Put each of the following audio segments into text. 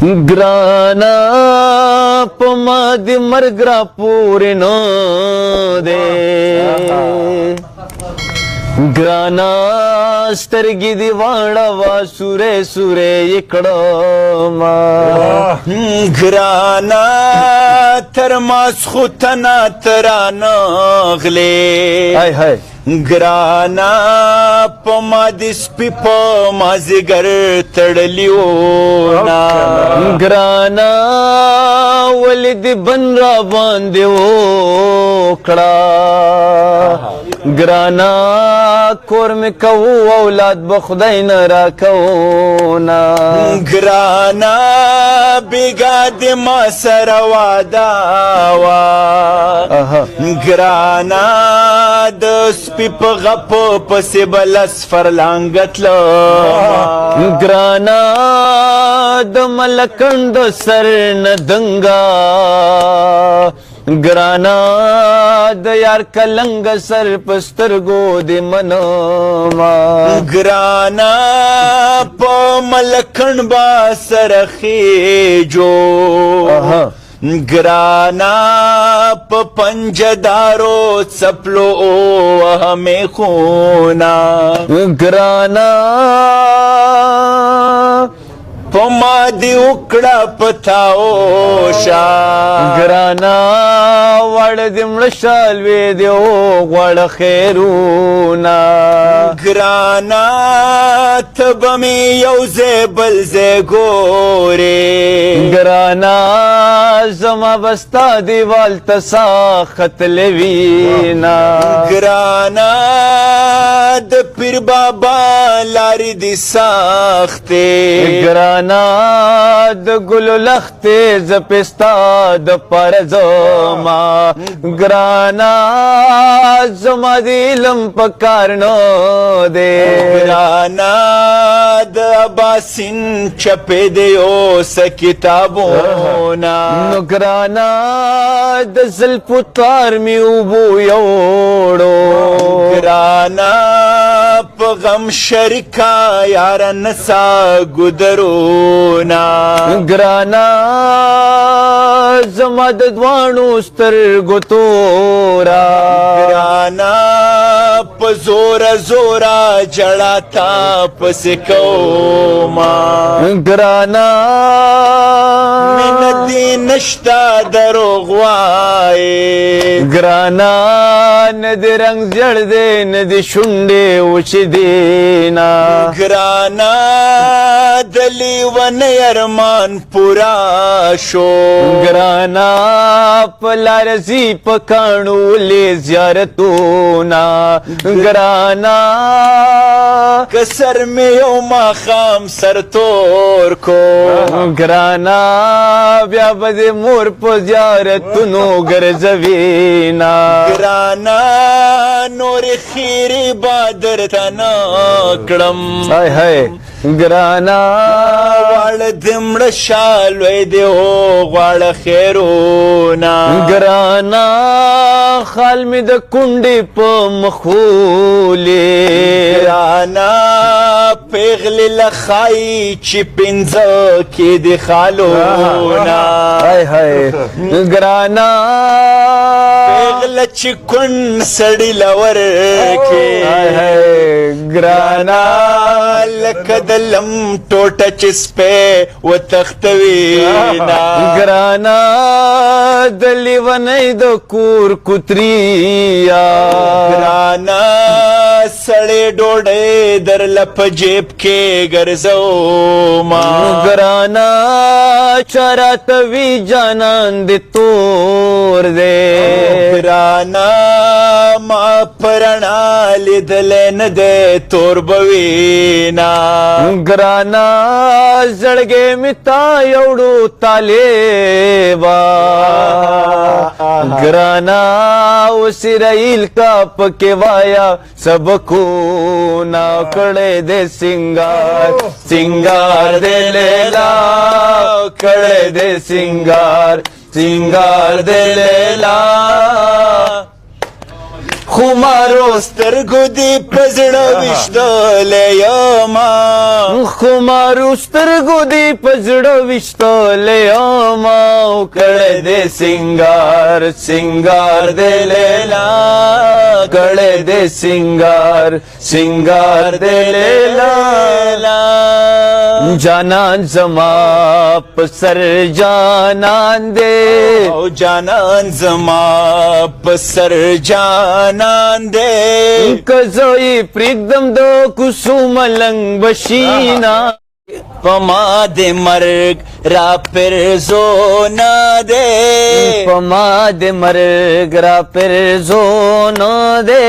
ګرانا په ما دې مرګ را پورې نه دی ګرانا سترګې دې واړوه سورې سورې یې کړمه ګرانا تر ماسخوتنه ته رانغلې هاي هاي ګرانا په ما دې سپي په مازدیګر تړلي وونه ګرانا ولې دې بن را باندې وکړه ګرانا کور مې کوو اولاد به خدای نه راکوونه ګرانا بېګا دې ما سره واده وه ګرانا د سپي په غپو پسې به لس فرلانګه تلمه ګرانا د ملکنډ سر نه دنګه ګرانا د یار کلنګ سر په سترګو دې منمه ګرانا په ملکڼ به سره خېجو ګرانا په پنجدارو څپلو وهمې خونه ګرانا په ما دې وکړه پتاوشه ګرانا وړ دې مړه شالوې دې غوړه خیرونه ګرانا ته به مې یو ځای بل ځای ګورې ګرانا زما بستا دیوال ته سا ختلې وینا ګرانا د پیر بابا لارې دې سختې ګرانا د ګلو لختې زپستا د پر زما ګرانا زما د علم په کار نه دی ګرانا د اباسین چپې دې اوس کتابونه نو ګرانا د زلفو تار مې اوبو یوړو ګرانا په غم شریکه یاره نسا ګودرونه ګرانا زما د دواړو سترګو توره ګرانا په زوره زوره جړه تا پسې کومه ګرانا مینه دې نشته دروغ وایې ګرانا نه دې رنګ زیړ دی نه دې شونډې وچې دینا ګرانا د لیونۍ ارمان پورا شو ګرانا په لاره ځي په کاڼو ولې زیارتونه ګرانا که سر مې یو ماښام سر تور کو ګرانا بیا به دې مور په زیارتونو ګرځوینا ګرانا نورې خیرې به درته نه کړم هاي هاي ګرانا واړه دې مړه شالوی دې غواړه خیرونه ګرانا خال مې د کونډې په مخولې ګرانا پیغلې له ښایي چې پنځه کې دې خالونه هاي هاي ګرانا پیغله چې کون سړي له ورکې هاي هاي ګرانا لکه د لم ټوټه چې سپی وتښتوینه ګرانا د لیونۍ د کور کوتریا ګرانا سړې ډوډۍ درله په جیب کې ګرځومه ګرانا چراته وی جانان دې تور دی ګرانا ما پرنا لیدلی نه دی تور به وینا ګرانا زړګې مې تا یوړو طالبا ګرانا اسرائیل کا پکې وایا سبکونه کړی دې سنگار سنگار دې لیلا کړی دې سنگار سنگار دې لیلا خمارو سترګو دې پزړه وشتلې یما خمارو سترګو دی پزړه وشتلې ما کړه دې سنگار سنگار دې لیلا کړه دې سنگار سنگار دې لیلا جانان زما پسر جانان دے او جانان زما پسر جانان دے کزوی پریدم دو کسوم لنگ بشینا پما دے مرگ را پر زونا دے پما دے مرگ را پر زونا دے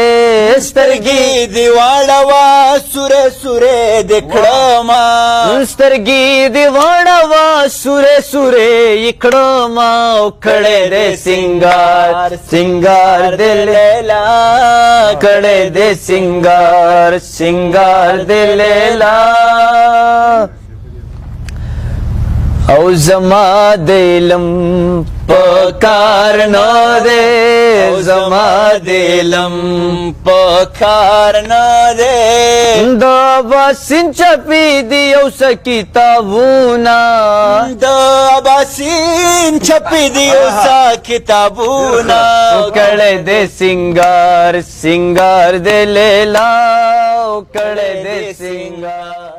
سترګي دیواړه وا سوره سوره دکړما سترګي دی واړه وا سوره سوره اکړما کړه دې سنگار سنگار دې لیلا کړه دې سنگار سنگار دې لیلا او زما دلم پکار نو دے زما دلم پکار نه دے دا باسین چپی دی او کتابونا د اباسین چپی دیو سا کتابونه کړه دې سنگار سنگار دې لیلا کړه دې سنگار